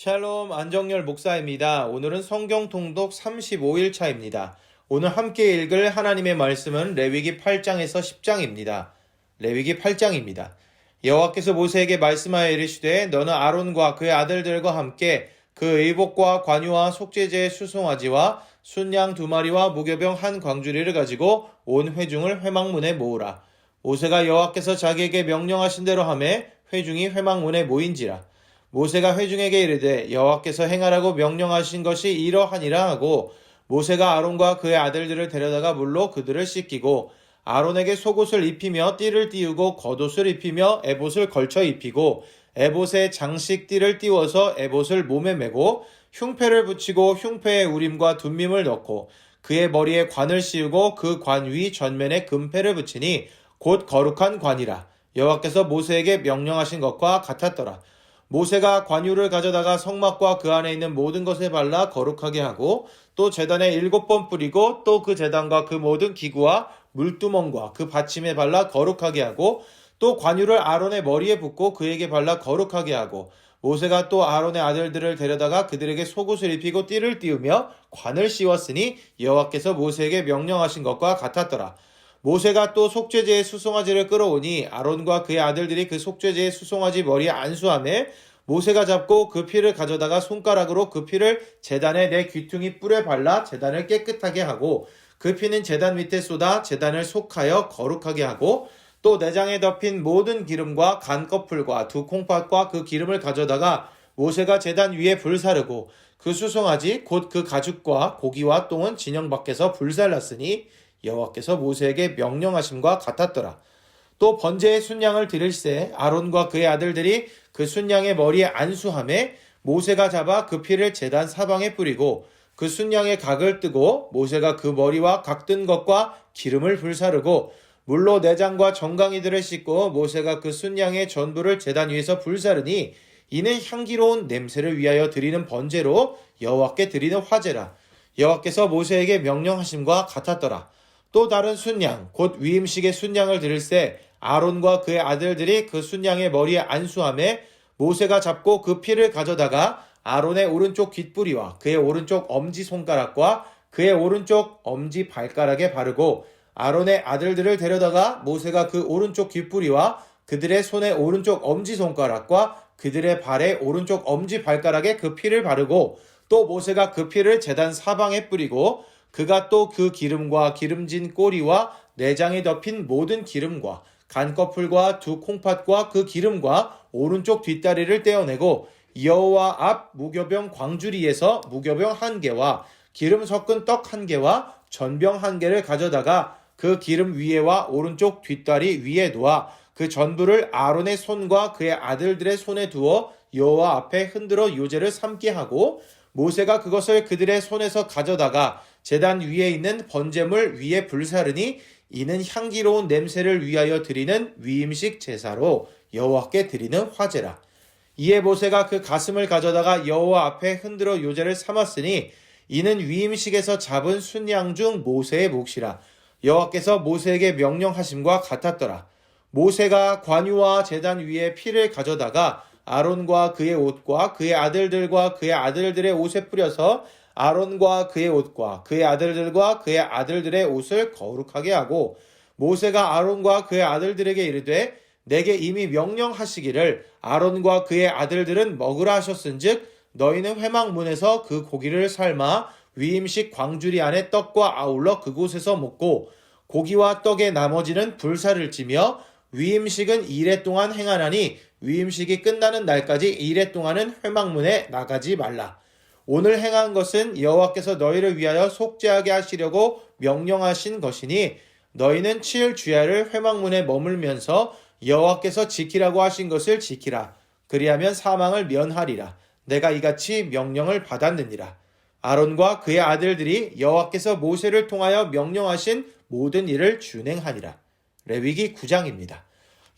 샬롬 안정열 목사입니다. 오늘은 성경 통독 35일 차입니다. 오늘 함께 읽을 하나님의 말씀은 레위기 8장에서 10장입니다. 레위기 8장입니다. 여호와께서 모세에게 말씀하여 이르시되 너는 아론과 그의 아들들과 함께 그 의복과 관유와 속죄제의 수송아지와 순양 2마리와 무교병 1광주리를 가지고 온 회중을 회막문에 모으라. 모세가 여호와께서 자기에게 명령하신 대로 하매 회중이 회막문에 모인지라. 모세가 회중에게 이르되 여호와께서 행하라고 명령하신 것이 이러하니라 하고 모세가 아론과 그의 아들들을 데려다가 물로 그들을 씻기고 아론에게 속옷을 입히며 띠를 띄우고 겉옷을 입히며 에봇을 걸쳐 입히고 에봇에 장식띠를 띄워서 에봇을 몸에 메고 흉패를 붙이고 흉패에 우림과 둠밈을 넣고 그의 머리에 관을 씌우고 그 관 위 전면에 금패를 붙이니 곧 거룩한 관이라. 여호와께서 모세에게 명령하신 것과 같았더라. 모세가 관유를 가져다가 성막과 그 안에 있는 모든 것에 발라 거룩하게 하고 또 제단에 7번 뿌리고 또 그 제단과 그 모든 기구와 물두멍과 그 받침에 발라 거룩하게 하고 또 관유를 아론의 머리에 붓고 그에게 발라 거룩하게 하고 모세가 또 아론의 아들들을 데려다가 그들에게 속옷을 입히고 띠를 띄우며 관을 씌웠으니 여호와께서 모세에게 명령하신 것과 같았더라. 모세가 또 속죄제의 수송아지를 끌어오니 아론과 그의 아들들이 그 속죄제의 수송아지 머리에 안수하며 모세가 잡고 그 피를 가져다가 손가락으로 그 피를 제단의 네 귀퉁이 뿔에 발라 제단을 깨끗하게 하고 그 피는 제단 밑에 쏟아 제단을 속하여 거룩하게 하고 또 내장에 덮인 모든 기름과 간꺼풀과 2콩팥과 그 기름을 가져다가 모세가 제단 위에 불사르고 그 수송아지 곧 그 가죽과 고기와 똥은 진영 밖에서 불살랐으니 여호와께서 모세에게 명령하심과 같았더라. 또 번제의 순양을 드릴새 아론과 그의 아들들이 그 순양의 머리에 안수하매 모세가 잡아 그 피를 제단 사방에 뿌리고 그 순양의 각을 뜨고 모세가 그 머리와 각든 것과 기름을 불사르고 물로 내장과 정강이들을 씻고 모세가 그 순양의 전부를 제단 위에서 불사르니 이는 향기로운 냄새를 위하여 드리는 번제로 여호와께 드리는 화제라. 여호와께서 모세에게 명령하심과 같았더라. 또 다른 순양 곧 위임식의 순양을 드릴새 아론과 그의 아들들이 그 순양의 머리에 안수하매 모세가 잡고 그 피를 가져다가 아론의 오른쪽 귓뿌리와 그의 오른쪽 엄지손가락과 그의 오른쪽 엄지발가락에 바르고 아론의 아들들을 데려다가 모세가 그 오른쪽 귓뿌리와 그들의 손의 오른쪽 엄지손가락과 그들의 발의 오른쪽 엄지발가락에 그 피를 바르고 또 모세가 그 피를 제단 사방에 뿌리고 그가 또 그 기름과 기름진 꼬리와 내장에 덮인 모든 기름과 간꺼풀과 2콩팥과 그 기름과 오른쪽 뒷다리를 떼어내고 여호와 앞 무교병 광주리에서 무교병 1개와 기름 섞은 떡 1개와 전병 1개를 가져다가 그 기름 위에와 오른쪽 뒷다리 위에 놓아 그 전부를 아론의 손과 그의 아들들의 손에 두어 여호와 앞에 흔들어 요제를 삼게 하고 모세가 그것을 그들의 손에서 가져다가 제단 위에 있는 번제물 위에 불사르니 이는 향기로운 냄새를 위하여 드리는 위임식 제사로 여호와께 드리는 화제라. 이에 모세가 그 가슴을 가져다가 여호와 앞에 흔들어 요제를 삼았으니 이는 위임식에서 잡은 순양 중 모세의 몫이라. 여호와께서 모세에게 명령하심과 같았더라. 모세가 관유와 제단 위에 피를 가져다가 아론과 그의 옷과 그의 아들들과 그의 아들들의 옷에 뿌려서 아론과 그의 옷과 그의 아들들과 그의 아들들의 옷을 거룩하게 하고 모세가 아론과 그의 아들들에게 이르되 내게 이미 명령하시기를 아론과 그의 아들들은 먹으라 하셨은즉 너희는 회막문에서 그 고기를 삶아 위임식 광주리 안에 떡과 아울러 그곳에서 먹고 고기와 떡의 나머지는 불사를 찌며 위임식은 2일 동안 행하나니 위임식이 끝나는 날까지 2일 동안은 회막문에 나가지 말라. 오늘 행한 것은 여호와께서 너희를 위하여 속죄하게 하시려고 명령하신 것이니 너희는 7일 주야를 회막문에 머물면서 여호와께서 지키라고 하신 것을 지키라. 그리하면 사망을 면하리라. 내가 이같이 명령을 받았느니라. 아론과 그의 아들들이 여호와께서 모세를 통하여 명령하신 모든 일을 준행하니라. 레위기 9장입니다.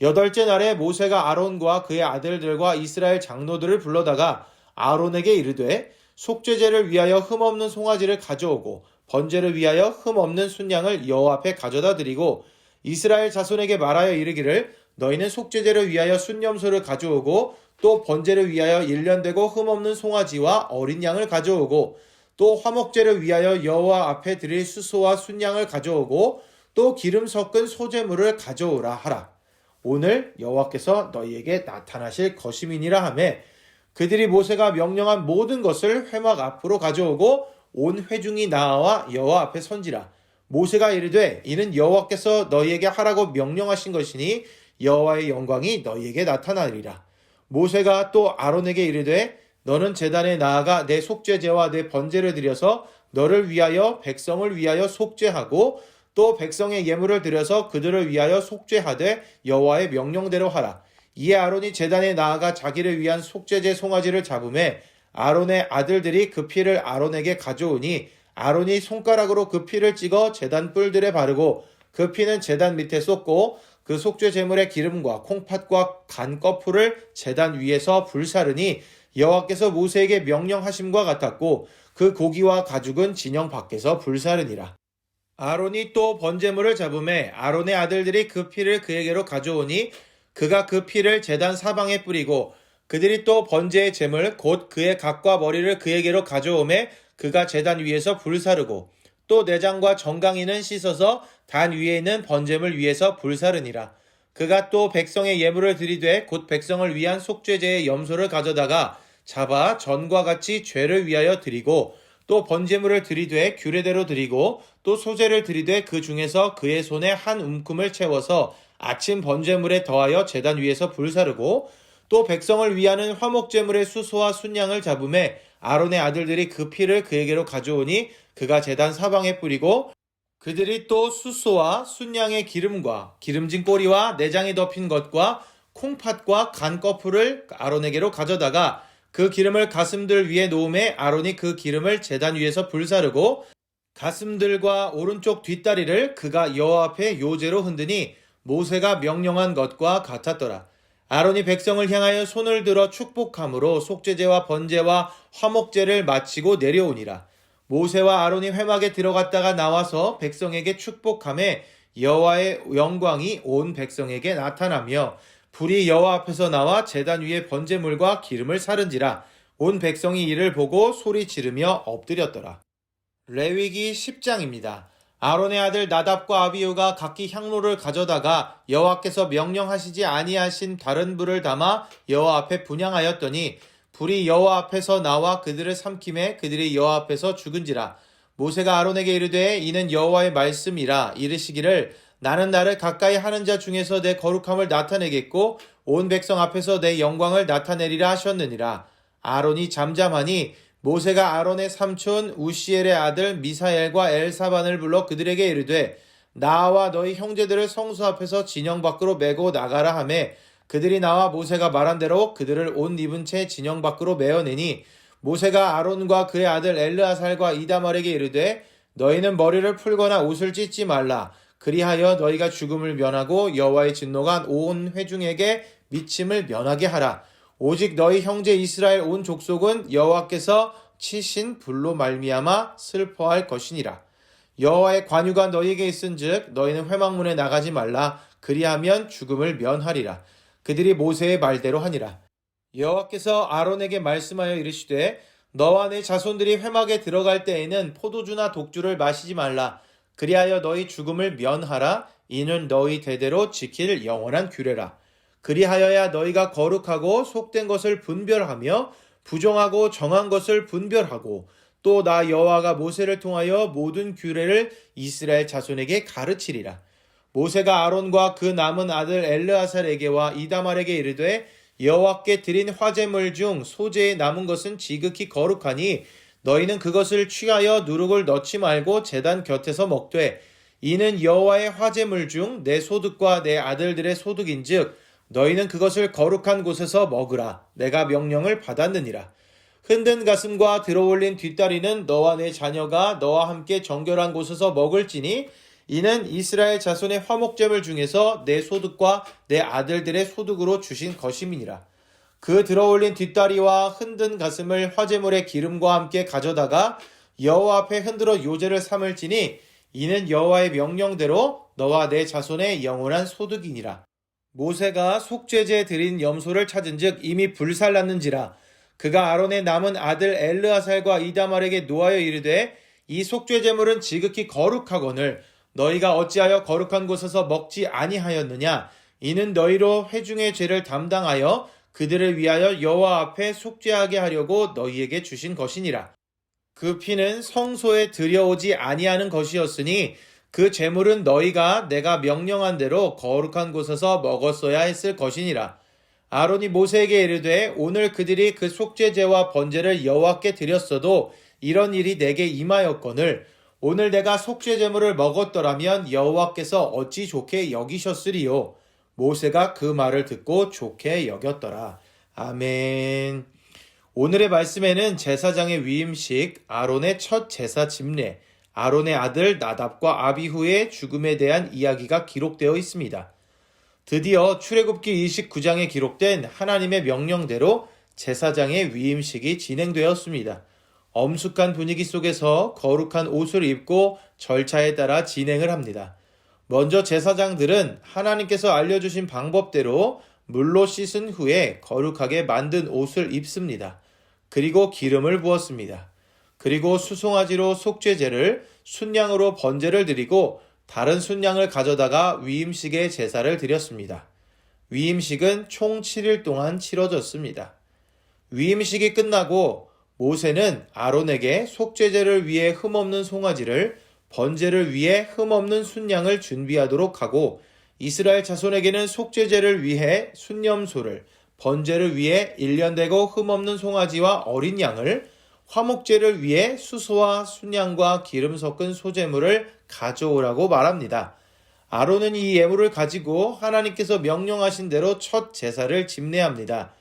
8째 날에 모세가 아론과 그의 아들들과 이스라엘 장로들을 불러다가 아론에게 이르되 속죄제를 위하여 흠없는 송아지를 가져오고 번제를 위하여 흠없는 순양을 여호와 앞에 가져다 드리고 이스라엘 자손에게 말하여 이르기를 너희는 속죄제를 위하여 순염소를 가져오고 또 번제를 위하여 1년 되고 흠없는 송아지와 어린 양을 가져오고 또 화목제를 위하여 여호와 앞에 드릴 수소와 순양을 가져오고 또 기름 섞은 소제물을 가져오라 하라. 오늘 여호와께서 너희에게 나타나실 것임이니라 하며 그들이 모세가 명령한 모든 것을 회막 앞으로 가져오고 온 회중이 나와 여호와 앞에 선지라. 모세가 이르되 이는 여호와께서 너희에게 하라고 명령하신 것이니 여호와의 영광이 너희에게 나타나리라. 모세가 또 아론에게 이르되 너는 제단에 나아가 내 속죄제와 내 번제를 드려서 너를 위하여 백성을 위하여 속죄하고 또 백성의 예물을 드려서 그들을 위하여 속죄하되 여호와의 명령대로 하라. 이에 아론이 제단에 나아가 자기를 위한 속죄제 송아지를 잡음에 아론의 아들들이 그 피를 아론에게 가져오니 아론이 손가락으로 그 피를 찍어 제단 뿔들에 바르고 그 피는 제단 밑에 쏟고 그 속죄 제물의 기름과 콩팥과 간 거풀을 제단 위에서 불사르니 여호와께서 모세에게 명령하심과 같았고 그 고기와 가죽은 진영 밖에서 불사르니라. 아론이 또 번제물을 잡음에 아론의 아들들이 그 피를 그에게로 가져오니 그가 그 피를 제단 사방에 뿌리고 그들이 또 번제의 제물 곧 그의 각과 머리를 그에게로 가져오매 그가 제단 위에서 불사르고 또 내장과 정강이는 씻어서 단 위에 있는 번제물 위에서 불사르니라. 그가 또 백성의 예물을 드리되 곧 백성을 위한 속죄제의 염소를 가져다가 잡아 전과 같이 죄를 위하여 드리고 또 번제물을 드리되 규례대로 드리고 또 소제를 드리되 그 중에서 그의 손에 한 움큼을 채워서 아침 번제물에 더하여 제단 위에서 불사르고 또 백성을 위하는 화목제물의 수소와 순양을 잡음에 아론의 아들들이 그 피를 그에게로 가져오니 그가 제단 사방에 뿌리고 그들이 또 수소와 순양의 기름과 기름진 꼬리와 내장이 덮인 것과 콩팥과 간 거풀을 아론에게로 가져다가 그 기름을 가슴들 위에 놓음에 아론이 그 기름을 제단 위에서 불사르고 가슴들과 오른쪽 뒷다리를 그가 여호와 앞에 요제로 흔드니 모세가 명령한 것과 같았더라. 아론이 백성을 향하여 손을 들어 축복함으로 속죄제와 번제와 화목제를 마치고 내려오니라. 모세와 아론이 회막에 들어갔다가 나와서 백성에게 축복하매 여호와의 영광이 온 백성에게 나타나며 불이 여호와 앞에서 나와 제단 위에 번제물과 기름을 사른지라. 온 백성이 이를 보고 소리 지르며 엎드렸더라. 레위기 10장입니다. 아론의 아들 나답과 아비후가 각기 향로를 가져다가 여호와께서 명령하시지 아니하신 다른 불을 담아 여호와 앞에 분향하였더니 불이 여호와 앞에서 나와 그들을 삼킴에 그들이 여호와 앞에서 죽은지라. 모세가 아론에게 이르되 이는 여호와의 말씀이라. 이르시기를 나는 나를 가까이 하는 자 중에서 내 거룩함을 나타내겠고 온 백성 앞에서 내 영광을 나타내리라 하셨느니라. 아론이 잠잠하니 모세가 아론의 삼촌 우시엘의 아들 미사엘과 엘사반을 불러 그들에게 이르되 나와 너희 형제들을 성소 앞에서 진영 밖으로 메고 나가라 하매 그들이 나와 모세가 말한 대로 그들을 옷 입은 채 진영 밖으로 메어내니 모세가 아론과 그의 아들 엘르아살과 이다말에게 이르되 너희는 머리를 풀거나 옷을 찢지 말라. 그리하여 너희가 죽음을 면하고 여호와의 진노가 온 회중에게 미침을 면하게 하라. 오직 너희 형제 이스라엘 온 족속은 여호와께서 치신 불로 말미암아 슬퍼할 것이니라. 여호와의 관유가 너희에게 있은즉 너희는 회막문에 나가지 말라. 그리하면 죽음을 면하리라. 그들이 모세의 말대로 하니라. 여호와께서 아론에게 말씀하여 이르시되 너와 내 자손들이 회막에 들어갈 때에는 포도주나 독주를 마시지 말라. 그리하여 너희 죽음을 면하라. 이는 너희 대대로 지킬 영원한 규례라. 그리하여야 너희가 거룩하고 속된 것을 분별하며 부정하고 정한 것을 분별하고 또 나 여호와가 모세를 통하여 모든 규례를 이스라엘 자손에게 가르치리라. 모세가 아론과 그 남은 아들 엘르아살에게와 이다말에게 이르되 여호와께 드린 화제물 중 소재에 남은 것은 지극히 거룩하니 너희는 그것을 취하여 누룩을 넣지 말고 제단 곁에서 먹되 이는 여호와의 화제물 중 내 소득과 내 아들들의 소득인즉 너희는 그것을 거룩한 곳에서 먹으라. 내가 명령을 받았느니라. 흔든 가슴과 들어올린 뒷다리는 너와 내 자녀가 너와 함께 정결한 곳에서 먹을지니 이는 이스라엘 자손의 화목제물 중에서 내 소득과 내 아들들의 소득으로 주신 것임이니라. 그 들어올린 뒷다리와 흔든 가슴을 화제물의 기름과 함께 가져다가 여호와 앞에 흔들어 요제를 삼을지니 이는 여호와의 명령대로 너와 내 자손의 영원한 소득이니라. 모세가 속죄제 드린 염소를 찾은즉 이미 불살랐는지라. 그가 아론의 남은 아들 엘르아살과 이다말에게 노하여 이르되 이 속죄제물은 지극히 거룩하거늘 너희가 어찌하여 거룩한 곳에서 먹지 아니하였느냐. 이는 너희로 회중의 죄를 담당하여 그들을 위하여 여호와 앞에 속죄하게 하려고 너희에게 주신 것이니라. 그 피는 성소에 들여오지 아니하는 것이었으니 그 제물은 너희가 내가 명령한 대로 거룩한 곳에서 먹었어야 했을 것이니라. 아론이 모세에게 이르되 오늘 그들이 그 속죄제와 번제를 여호와께 드렸어도 이런 일이 내게 임하였거늘 오늘 내가 속죄제물을 먹었더라면 여호와께서 어찌 좋게 여기셨으리요. 모세가 그 말을 듣고 좋게 여겼더라. 아멘. 오늘의 말씀에는 제사장의 위임식, 아론의 첫 제사 집례, 아론의 아들 나답과 아비후의 죽음에 대한 이야기가 기록되어 있습니다. 드디어 출애굽기 29장에 기록된 하나님의 명령대로 제사장의 위임식이 진행되었습니다. 엄숙한 분위기 속에서 거룩한 옷을 입고 절차에 따라 진행을 합니다. 먼저 제사장들은 하나님께서 알려주신 방법대로 물로 씻은 후에 거룩하게 만든 옷을 입습니다. 그리고 기름을 부었습니다. 그리고 수송아지로 속죄제를 순양으로 번제를 드리고 다른 순양을 가져다가 위임식의 제사를 드렸습니다. 위임식은 총 7일 동안 치러졌습니다. 위임식이 끝나고 모세는 아론에게 속죄제를 위해 흠없는 송아지를 번제를 위해 흠없는 순양을 준비하도록 하고 이스라엘 자손에게는 속죄제를 위해 순염소를 번제를 위해 1년 되고 흠없는 송아지와 어린 양을 화목제를 위해 수소와 순양과 기름 섞은 소제물을 가져오라고 말합니다. 아론은 이 예물을 가지고 하나님께서 명령하신 대로 첫 제사를 집례합니다.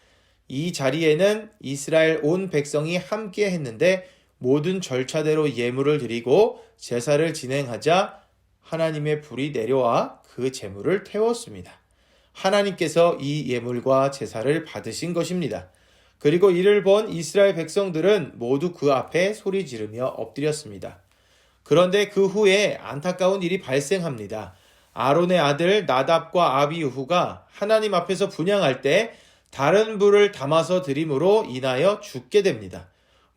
이 자리에는 이스라엘 온 백성이 함께 했는데 모든 절차대로 예물을 드리고 제사를 진행하자 하나님의 불이 내려와 그 제물을 태웠습니다. 하나님께서 이 예물과 제사를 받으신 것입니다. 그리고 이를 본 이스라엘 백성들은 모두 그 앞에 소리 지르며 엎드렸습니다. 그런데 그 후에 안타까운 일이 발생합니다. 아론의 아들 나답과 아비후가 하나님 앞에서 분향할 때 다른 불을 담아서 드림으로 인하여 죽게 됩니다.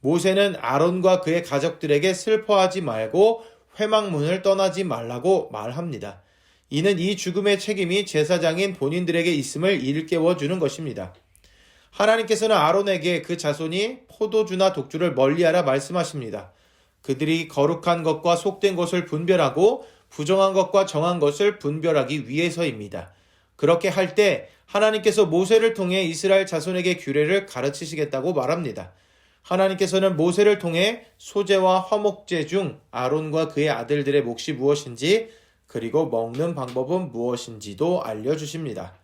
모세는 아론과 그의 가족들에게 슬퍼하지 말고 회막문을 떠나지 말라고 말합니다. 이는 이 죽음의 책임이 제사장인 본인들에게 있음을 일깨워주는 것입니다. 하나님께서는 아론에게 그 자손이 포도주나 독주를 멀리하라 말씀하십니다. 그들이 거룩한 것과 속된 것을 분별하고 부정한 것과 정한 것을 분별하기 위해서입니다. 그렇게 할 때 하나님께서 모세를 통해 이스라엘 자손에게 규례를 가르치시겠다고 말합니다. 하나님께서는 모세를 통해 소제와 화목제 중 아론과 그의 아들들의 몫이 무엇인지 그리고 먹는 방법은 무엇인지도 알려주십니다.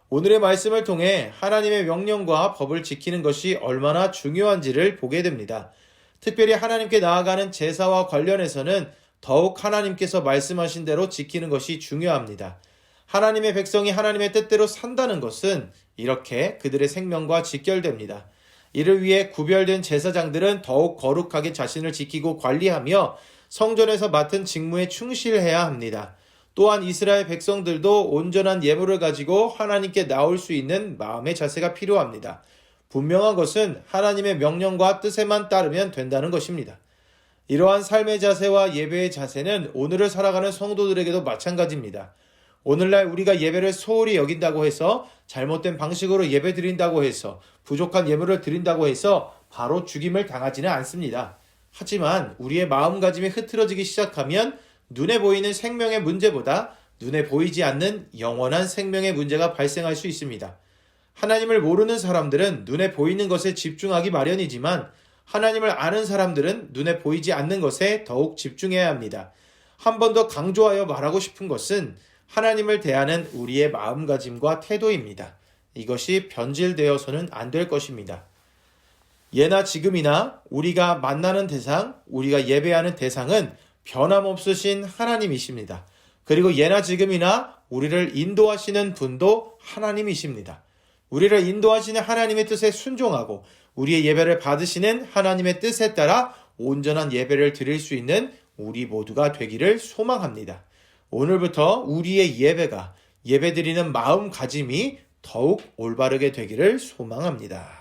오늘의 말씀을 통해 하나님의 명령과 법을 지키는 것이 얼마나 중요한지를 보게 됩니다. 특별히 하나님께 나아가는 제사와 관련해서는 더욱 하나님께서 말씀하신 대로 지키는 것이 중요합니다. 하나님의 백성이 하나님의 뜻대로 산다는 것은 이렇게 그들의 생명과 직결됩니다. 이를 위해 구별된 제사장들은 더욱 거룩하게 자신을 지키고 관리하며 성전에서 맡은 직무에 충실해야 합니다. 또한 이스라엘 백성들도 온전한 예물을 가지고 하나님께 나올 수 있는 마음의 자세가 필요합니다. 분명한 것은 하나님의 명령과 뜻에만 따르면 된다는 것입니다. 이러한 삶의 자세와 예배의 자세는 오늘을 살아가는 성도들에게도 마찬가지입니다. 오늘날 우리가 예배를 소홀히 여긴다고 해서 잘못된 방식으로 예배 드린다고 해서 부족한 예물을 드린다고 해서 바로 죽임을 당하지는 않습니다. 하지만 우리의 마음가짐이 흐트러지기 시작하면 눈에 보이는 생명의 문제보다 눈에 보이지 않는 영원한 생명의 문제가 발생할 수 있습니다. 하나님을 모르는 사람들은 눈에 보이는 것에 집중하기 마련이지만 하나님을 아는 사람들은 눈에 보이지 않는 것에 더욱 집중해야 합니다. 한 번 더 강조하여 말하고 싶은 것은 하나님을 대하는 우리의 마음가짐과 태도입니다. 이것이 변질되어서는 안 될 것입니다. 예나 지금이나 우리가 만나는 대상, 우리가 예배하는 대상은 변함없으신 하나님이십니다. 그리고 예나 지금이나 우리를 인도하시는 분도 하나님이십니다. 우리를 인도하시는 하나님의 뜻에 순종하고 우리의 예배를 받으시는 하나님의 뜻에 따라 온전한 예배를 드릴 수 있는 우리 모두가 되기를 소망합니다. 오늘부터 우리의 예배가 예배드리는 마음가짐이 더욱 올바르게 되기를 소망합니다.